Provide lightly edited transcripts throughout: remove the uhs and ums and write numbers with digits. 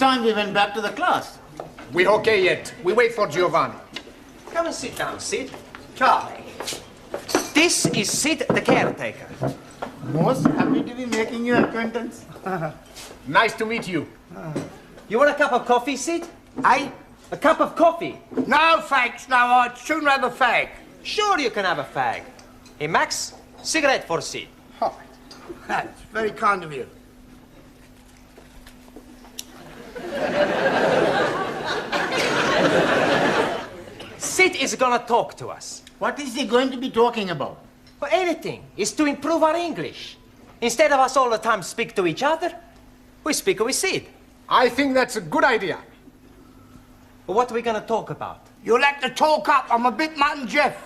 time we went back to the class. We okay yet. We wait for Giovanni. Come and sit down, Sid. Charlie. This is Sid, the caretaker. Most happy to be making your acquaintance. Nice to meet you. You want a cup of coffee, Sid? Eh? A cup of coffee? No, thanks. No, I'd sooner have a fag. Sure you can have a fag. Hey, Max, cigarette for Sid. Oh, that's very kind of you. Sid is gonna talk to us. What is he going to be talking about? Well, anything is to improve our English. Instead of us all the time speak to each other, we speak with Sid. I think that's a good idea. Well, what are we gonna talk about? You'll have to talk up. I'm a bit Mutt and Jeff.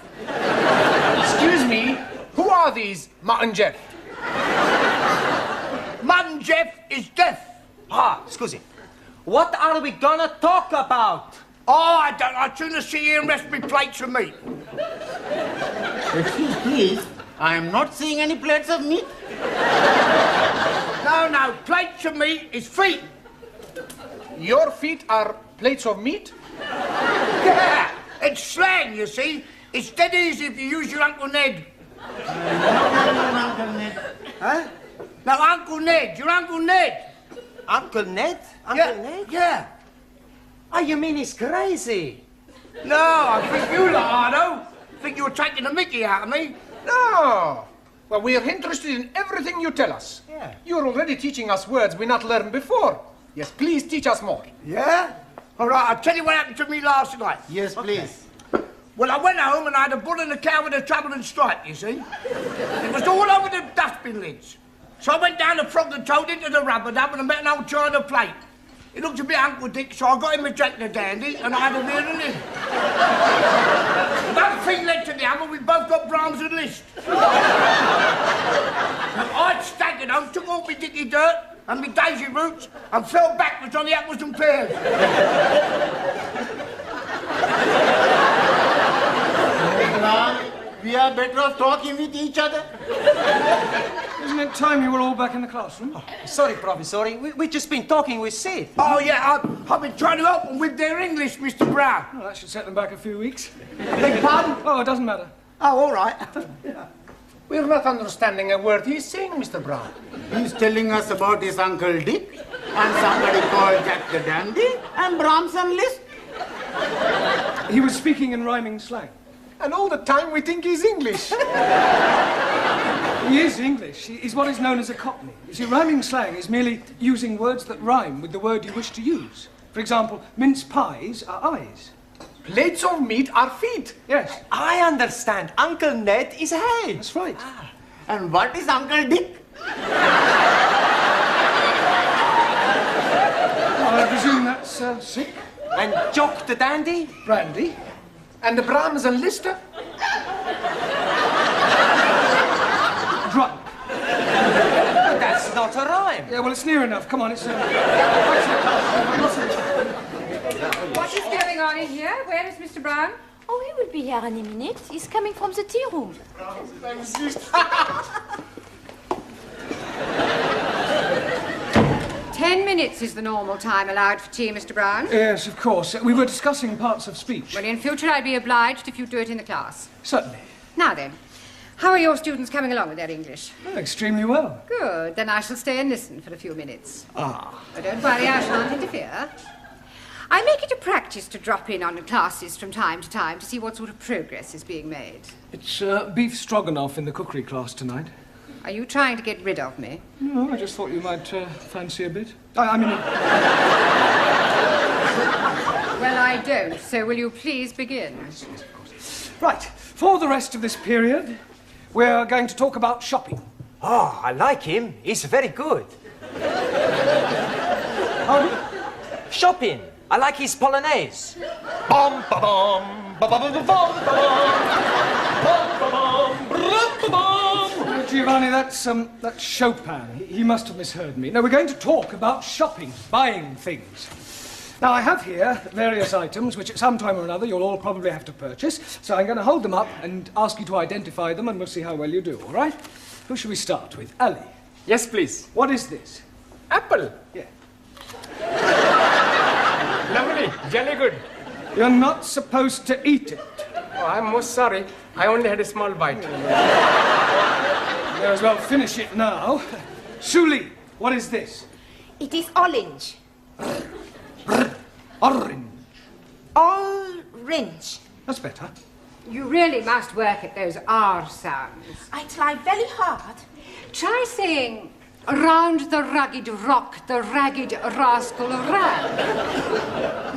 Excuse me, who are these Mutt and Jeff? Mutt and Jeff is deaf. Ah, scusi. What are we gonna talk about? Oh, I don't. I'd sooner sit here and rest me plates of meat. Excuse please, I am not seeing any plates of meat. No, plates of meat is feet. Your feet are plates of meat? Yeah, it's slang, you see. It's dead easy if you use your Uncle Ned. Uncle Ned. Huh? No, Uncle Ned. Your Uncle Ned. Uncle Ned? Uncle Yeah, Ned? yeah. Oh, you mean he's crazy? No, I think you lot are, though. Think you're taking the mickey out of me. No. Well, we are interested in everything you tell us. Yeah. You're already teaching us words we not learned before. Yes, please teach us more. Yeah? All right, I'll tell you what happened to me last night. Yes, please. Well, I went home and I had a bull and a cow with a trouble and stripe, you see. It was all over the dustbin lids. So I went down the frog and toad into the rubber dub and I met an old china plate. It looked a bit Uncle Dick, so I got him a Jack the Dandy and I had a reel and in. One thing led to the other, we both got Brahms and Liszt. I staggered home, took all my dicky dirt and my daisy roots and fell backwards on the apples and pears. We are better off talking with each other. Isn't it time you were all back in the classroom? Oh, sorry, Professor. We've just been talking with Sid. Oh, yeah, I've been trying to help them with their English, Mr. Brown. Well, that should set them back a few weeks. Beg pardon? Oh, it doesn't matter. Oh, all right. We're not understanding a word he's saying, Mr. Brown. He's telling us about his Uncle Dick and somebody called Jack the Dandy and Brahms and Liszt. He was speaking in rhyming slang. And all the time we think he's English. He is English. He's what is known as a Cockney. You see, rhyming slang is merely using words that rhyme with the word you wish to use. For example, mince pies are eyes. Plates of meat are feet. Yes, I understand. Uncle Ned is head. that's right. And what is Uncle Dick? I presume that's sick. And Jock the Dandy? Brandy. And the Brahms and Liszt? Drunk. That's not a rhyme. Yeah, well, it's near enough. Come on, it's... What is going on in here? Where is Mr. Brown? Oh, he will be here any minute. He's coming from the tea room. 10 minutes is the normal time allowed for tea, Mr. Brown. Yes, of course. We were discussing parts of speech. Well, in future, I'd be obliged if you do it in the class. Certainly. Now then, how are your students coming along with their English? Oh, extremely well. Good. Then I shall stay and listen for a few minutes. Ah. But don't worry, I shan't interfere. I make it a practice to drop in on the classes from time to time to see what sort of progress is being made. It's beef stroganoff in the cookery class tonight. Are you trying to get rid of me? No, I just thought you might fancy a bit. I mean... Well, I don't, so will you please begin? Right, for the rest of this period, we're going to talk about shopping. Oh, I like him. He's very good. Shopping. I like his polonaise. Bom, ba bom, ba ba ba ba bom, ba bom, ba bom, ba bom. Giovanni, that's Chopin. He must have misheard me. No, we're going to talk about shopping, buying things. Now, I have here various items which at some time or another you'll all probably have to purchase, so I'm going to hold them up and ask you to identify them, and we'll see how well you do, all right? Who shall we start with? Ali. Yes, please. What is this? Apple. Yeah. Lovely, jolly good. You're not supposed to eat it. Oh, I'm most sorry. I only had a small bite. May as well finish it now. Shuli, what is this? It is orange. Orange. Orange. That's better. You really must work at those R sounds. I try very hard. Try saying, round the rugged rock, the ragged rascal ran.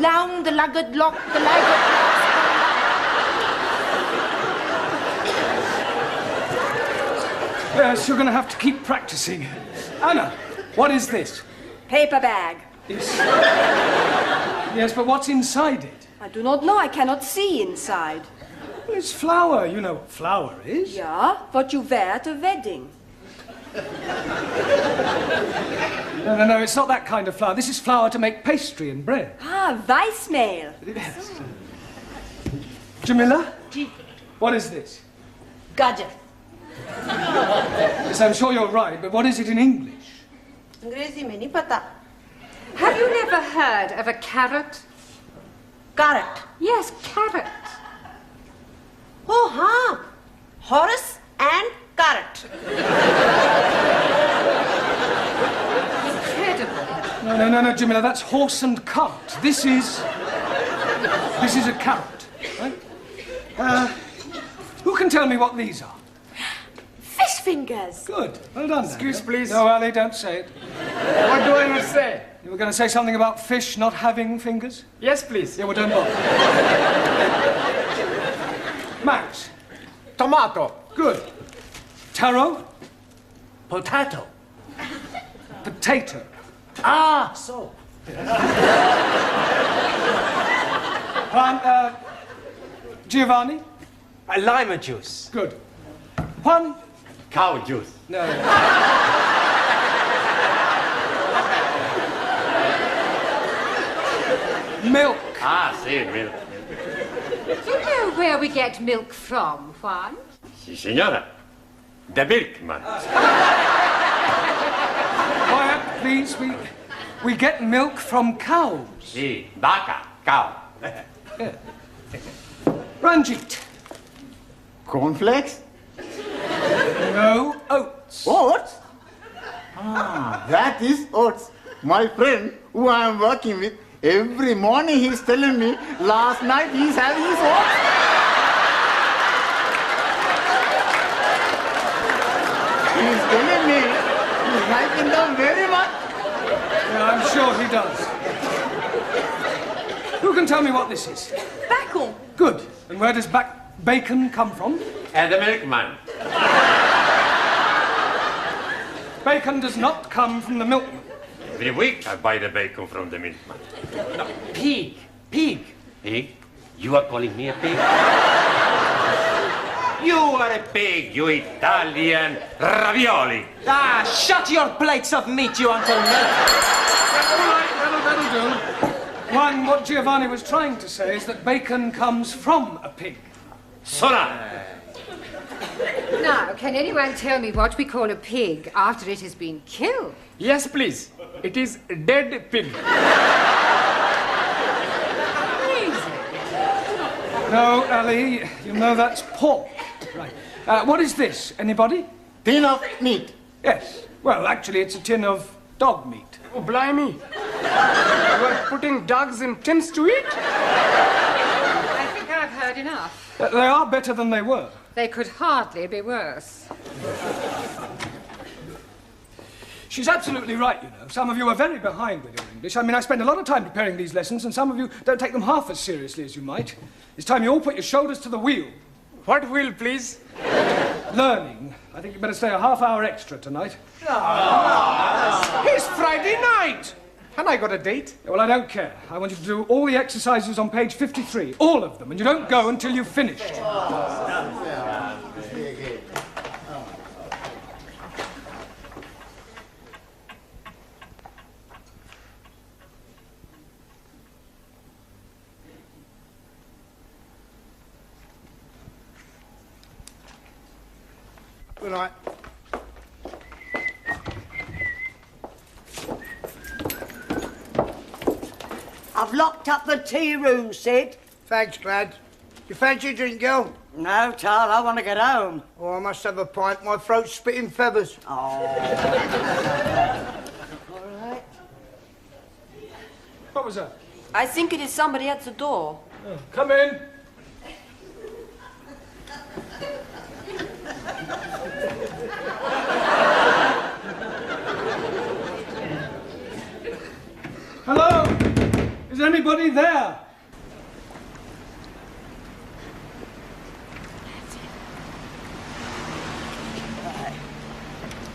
Round the lugged lock, the lugged Yes, you're going to have to keep practicing. Anna, what is this? Paper bag. Yes. Yes, but what's inside it? I do not know. I cannot see inside. Well, it's flour. You know what flour is. Yeah, what you wear at a wedding. No, it's not that kind of flour. This is flour to make pastry and bread. Ah, Weissmehl. Yes. Jamila, what is this? Gajar. Yes, I'm sure you're right, but what is it in English? अंग्रेजी में नहीं पता. Have you never heard of a carrot? Carrot. Yes, carrot. Oh, हाँ. Horse and carrot. Incredible. No, Jamila, that's horse and cart. This is a carrot, right? Who can tell me what these are? Fish fingers. Good, well done. Excuse, please. No, Ali, don't say it. What do I not say? You were going to say something about fish not having fingers? Yes, please. Yeah, well, don't bother. Max. Tomato. Good. Taro. Potato. Potato. Ah, so. Giovanni. Lima juice. Good. Juan. Cow juice. No. Milk. Ah, see, milk. Do you know where we get milk from, Juan? Si, señora. The milkman. Quiet, please. We get milk from cows. Si, vaca, cow. Ranjit. Cornflakes? No, oats. Oats? Ah, that is oats. My friend, who I am working with, every morning he's telling me, last night he's having his oats. He's telling me he's liking them very much. Yeah, I'm sure he does. Who can tell me what this is? Bacon. Good. And where does bacon come from? The milkman. Bacon does not come from the milkman. Every week I buy the bacon from the milkman. Pig. Pig. Pig? You are calling me a pig? You are a pig, you Italian ravioli. Ah, shut your plates of meat, you Uncle Ned. All right, that'll do. One, what Giovanni was trying to say is that bacon comes from a pig. Sora! Now, can anyone tell me what we call a pig after it has been killed? Yes, please. It is dead pig. No, Ali, you know that's pork. Right. What is this? Anybody? Tin of meat. Yes. Well, actually, it's a tin of dog meat. Oh, blimey. You are putting dogs in tins to eat? I think I've heard enough. They are better than they were. They could hardly be worse. She's absolutely right, you know. Some of you are very behind with your English. I mean, I spend a lot of time preparing these lessons, and some of you don't take them half as seriously as you might. It's time you all put your shoulders to the wheel. What will, please? Learning. I think you better stay a half hour extra tonight. It's Friday night. And I got a date. Well, I don't care. I want you to do all the exercises on page 53, all of them, and you don't go until you've finished. Good night. I've locked up the tea room, Sid. Thanks, Glad. You fancy a drink, girl? No, Tal, I want to get home. Oh, I must have a pint. My throat's spitting feathers. Oh. All right. What was that? I think it is somebody at the door. Oh, come in. Hello? Is anybody there?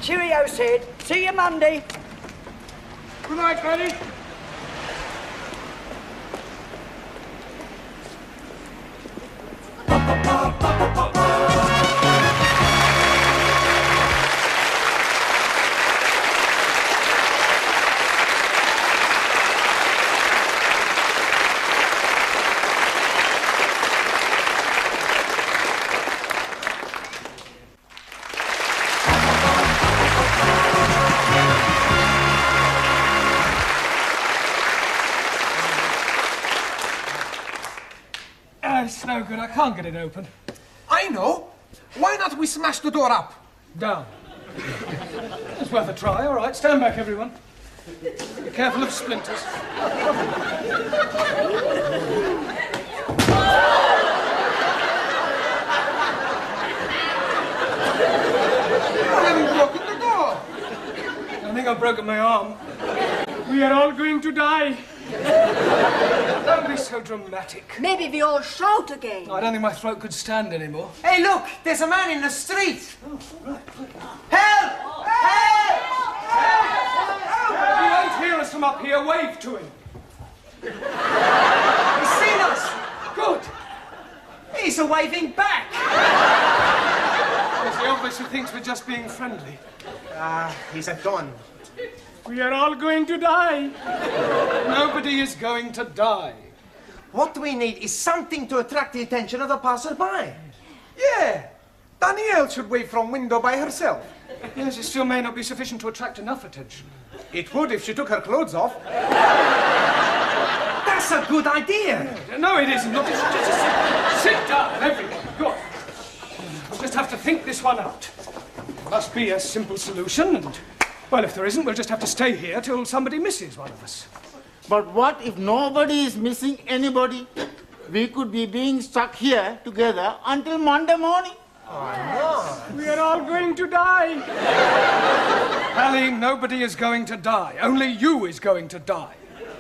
Cheerio, Sid. See you Monday. Good night, Granny. It's no good. I can't get it open. I know. Why not we smash the door up? Down. It's worth a try. All right, stand back, everyone. Be careful of splinters. You haven't broken the door. I think I've broken my arm. We are all going to die. Don't be so dramatic. Maybe we all shout again. I don't think my throat could stand anymore. Hey, look, there's a man in the street. Help! Help! If you won't hear us from up here, wave to him. He's seen us. Good. He's waving back. Yes, he obviously thinks we're just being friendly. He's a don. We are all going to die. Nobody is going to die. What we need is something to attract the attention of the passerby. Yeah. Danielle should wave from window by herself. Yes, it still may not be sufficient to attract enough attention. It would if she took her clothes off. That's a good idea. No, it isn't. Look, just sit down, everyone. Go on. We'll just have to think this one out. There must be a simple solution, and, well, if there isn't, we'll just have to stay here till somebody misses one of us. But what if nobody is missing anybody? We could be being stuck here together until Monday morning. We are all going to die. Hallie, nobody is going to die. Only you is going to die.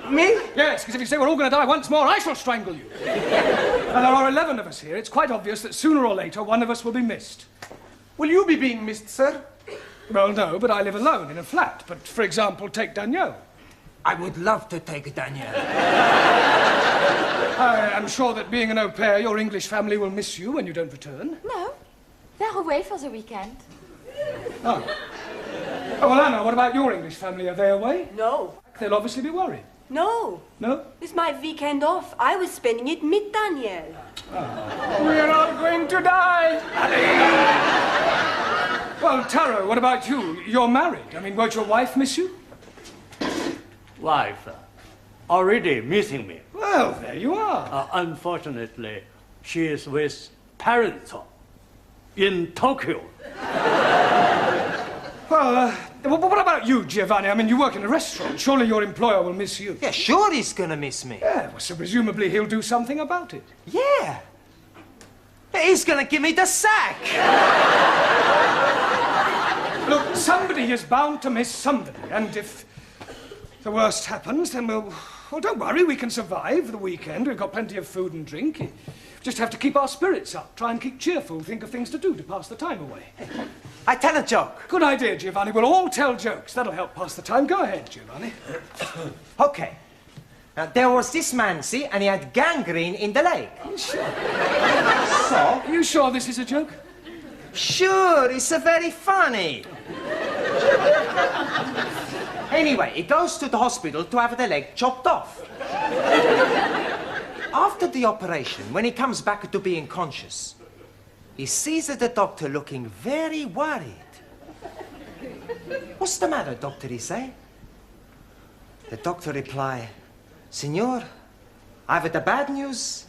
Me? Yes, because if you say we're all going to die once more, I shall strangle you. And there are 11 of us here. It's quite obvious that sooner or later one of us will be missed. Will you be being missed, sir? Well, no, but I live alone in a flat. But, for example, take Danielle. I would love to take Danielle. I am sure that being an au pair, your English family will miss you when you don't return. No, they're away for the weekend. Oh. Oh, well, Anna, what about your English family? Are they away? No. They'll obviously be worried. No. No? It's my weekend off. I was spending it with Danielle. We are all going to die. Well, Taro, what about you? You're married. I mean, won't your wife miss you? Wife already missing me. Well, there you are. Unfortunately, she is with parents in Tokyo. Well, what about you, Giovanni? I mean, you work in a restaurant. Surely your employer will miss you. Yeah, sure he's gonna miss me. Yeah, well, so presumably he'll do something about it. Yeah. He's gonna give me the sack. Look, somebody is bound to miss somebody, and if the worst happens, then well, don't worry, we can survive the weekend. We've got plenty of food and drink. We just have to keep our spirits up, try and keep cheerful, think of things to do to pass the time away. I tell a joke. Good idea, Giovanni. We'll all tell jokes. That'll help pass the time. Go ahead, Giovanni. Okay. Now, there was this man, see, and he had gangrene in the leg. Sure. So? Are you sure this is a joke? Sure, it's very funny. Anyway, he goes to the hospital to have the leg chopped off. After the operation, when he comes back to being conscious, he sees the doctor looking very worried. What's the matter, doctor, he say? The doctor reply, Senor, I have the bad news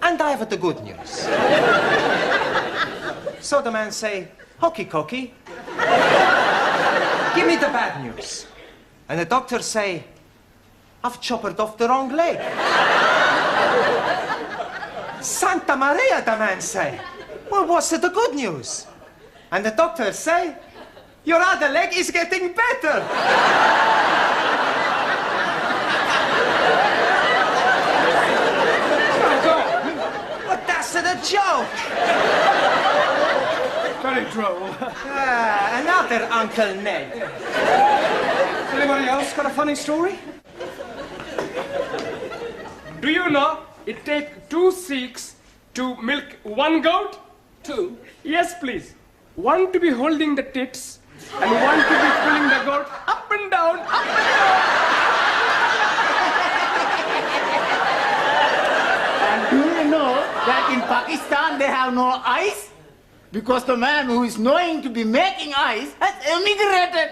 and I have the good news. So the man say, "Hockey cocky, give me the bad news." And the doctor say, "I've chopped off the wrong leg." Santa Maria, the man say, "Well, what's the good news?" And the doctor say, "Your other leg is getting better." But that's the joke. Very droll. Another Uncle Ned. Anybody else got a funny story? Do you know it takes 2 Sikhs to milk 1 goat? 2? Yes, please. 1 to be holding the tits and 1 to be pulling the goat up and down, up and down. And do you know that in Pakistan they have no eyes? Because the man who is knowing to be making eyes has emigrated.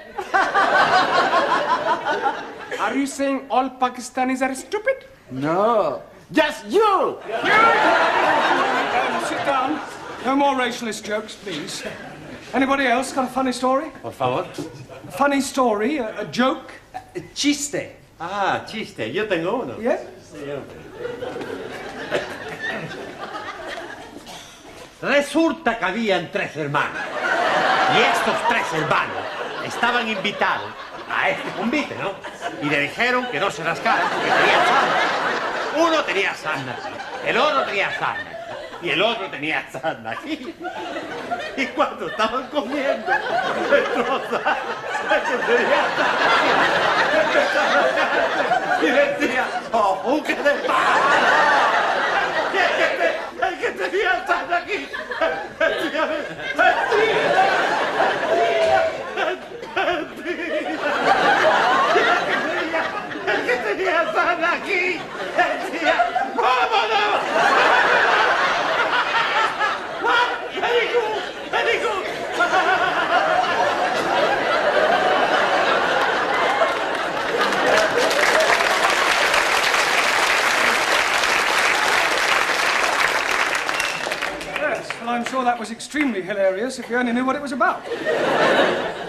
Are you saying all Pakistanis are stupid? No, just you. Sit down. No more racialist jokes, please. Anybody else got a funny story? Por favor. A funny story, a joke? Chiste. Ah, chiste. Yo tengo uno. Yeah? Resulta que habían 3 hermanos. Y estos 3 hermanos estaban invitados a este convite, ¿no? Y le dijeron que no se rascaran porque tenían sarna. Uno tenía sarna aquí, el otro tenía sarna aquí, y el otro tenía sarna aquí. Y cuando estaban comiendo, el que tenía sarna aquí, empezó a rascarse y decía, ¡oh, qué de paz! El que tenía sarna aquí, decía, el que tenía sarna aquí, decía, ¡vámonos! Very good, very good. Yes, well, I'm sure that was extremely hilarious if you only knew what it was about.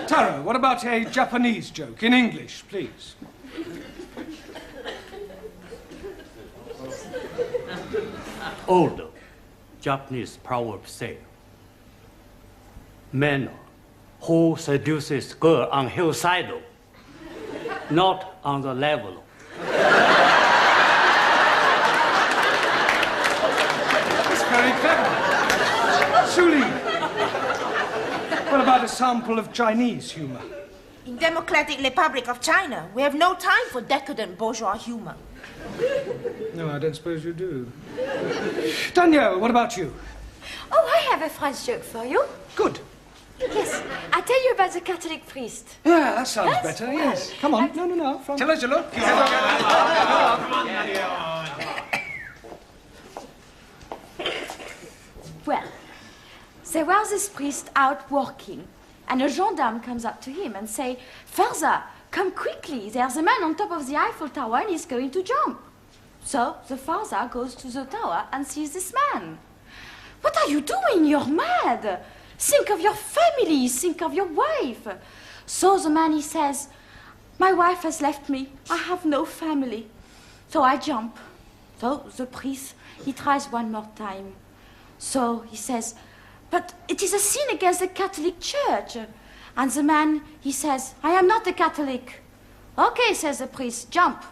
Taro, what about a Japanese joke in English, please? Old Japanese proverb say, "Man who seduces girl on hillside, not on the level." That's very clever. Suli, what about a sample of Chinese humor? In Democratic Republic of China, we have no time for decadent bourgeois humor. No, I don't suppose you do. Danielle, what about you? Oh, I have a French joke for you. Good. Yes, I tell you about the Catholic priest. Yeah, that sounds Yes? better, yes. Come on. No. From... Tell us your look. Well, there was this priest out working, and a gendarme comes up to him and say, "Father, come quickly, there's a man on top of the Eiffel Tower and he's going to jump." So the father goes to the tower and sees this man. "What are you doing? You're mad. Think of your family, think of your wife." So the man, he says, "My wife has left me, I have no family." So I jump. So the priest, he tries one more time. So he says, "But it is a sin against the Catholic Church." And the man, he says, "I am not a Catholic." "Okay," says the priest, "jump."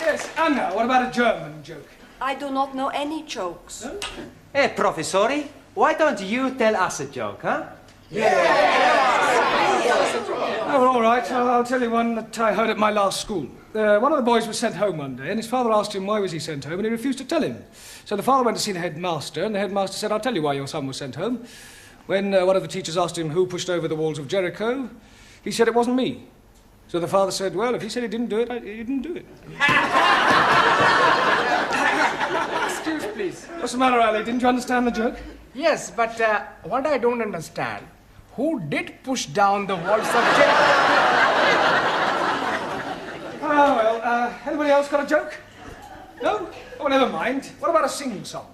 Yes, Anna, what about a German joke? I do not know any jokes. No? Hey, professori, why don't you tell us a joke, huh? Oh, well, all right. I'll tell you one that I heard at my last school. One of the boys was sent home one day, and his father asked him why was he sent home, and he refused to tell him. So the father went to see the headmaster, and the headmaster said, "I'll tell you why your son was sent home." When one of the teachers asked him who pushed over the walls of Jericho, he said it wasn't me. So the father said, "Well, if he said he didn't do it, he didn't do it." Excuse, please. What's the matter, Ali? Didn't you understand the joke? Yes, but what I don't understand, Who did push down the walls of Jericho? Oh, well, anybody else got a joke? No? Oh, never mind. What about a sing-song?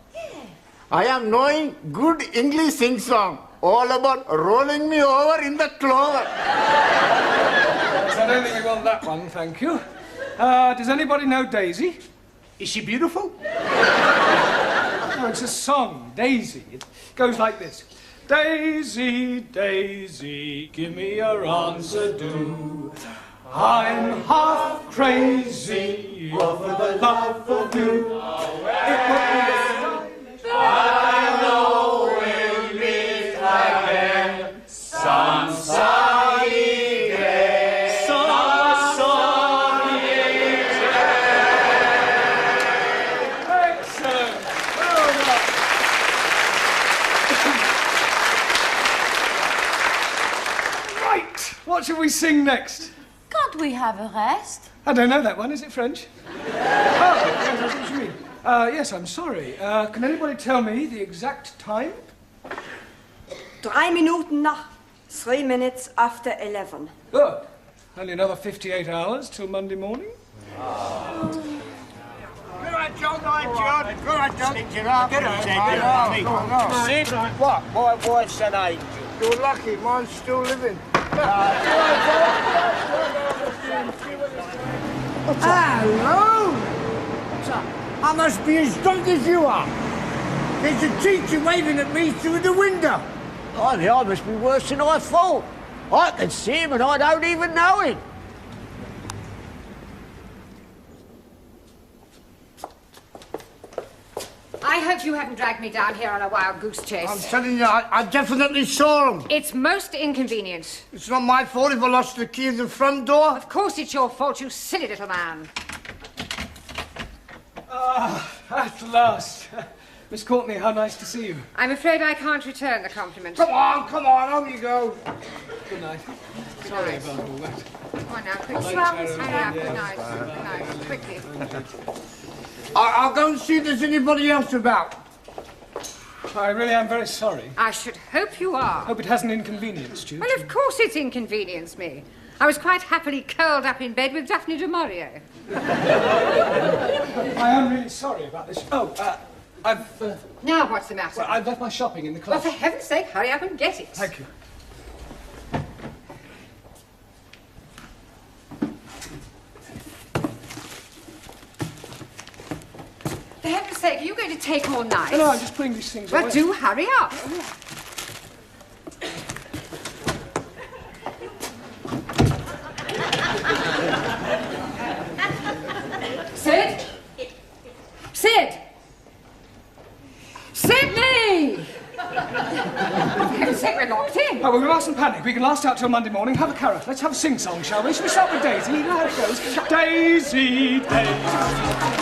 I am knowing good English sing song. All about rolling me over in the clover. I don't think we want that one, thank you. Does anybody know Daisy? Is she beautiful? No, it's a song, Daisy. It goes like this. Daisy, Daisy, give me your answer, do. I'm half crazy over the love of you. It would be a I know we'll meet again some sunny day. Some sunny day. Excellent. Well done. Right. What shall we sing next? Can't we have a rest? I don't know that one. Is it French? Oh, yes, that's what you mean. Yes, I'm sorry. Can anybody tell me the exact time? 3 minuten nach. 3 minutes after 11. Good. Only another 58 hours till Monday morning. Good on, John. Good on, John. Good on, John. Get up. Get up. Sid, what? My wife's an angel. You're lucky. Mine's still living. Hello. What's up? I must be as drunk as you are. There's a teacher waving at me through the window. I must be worse than I thought. I can see him and I don't even know him. I hope you haven't dragged me down here on a wild goose chase. I'm telling you, I definitely saw him. It's most inconvenient. It's not my fault if I lost the key of the front door. Of course it's your fault, you silly little man. At last. Miss Courtney, how nice to see you. I'm afraid I can't return the compliment. Come on, over you go. Good night. Good Sorry night. about all that. Come on now, quickly. Sharon. Hurry up. Good Yes. night. Good night. Quickly. I'll go and see if there's anybody else about. I really am very sorry. I should hope you are. Hope it hasn't inconvenienced you. Well, of course it's inconvenienced me. I was quite happily curled up in bed with Daphne du Maurier. I am really sorry about this. Oh, I've... Now what's the matter? Well, I've left my shopping in the Well, closet. for heaven's sake, hurry up and get it. Thank you. For heaven's sake, are you going to take all night? No, I'm just putting these things Well, away. do hurry up. Sid? Sid! Sydney! For heaven's sake, we're locked in. Oh, well, we mustn't panic. We can last out till Monday morning. Have a carrot. Let's have a sing-song, shall we? Shall we start with Daisy? You know how it goes. Daisy, Daisy.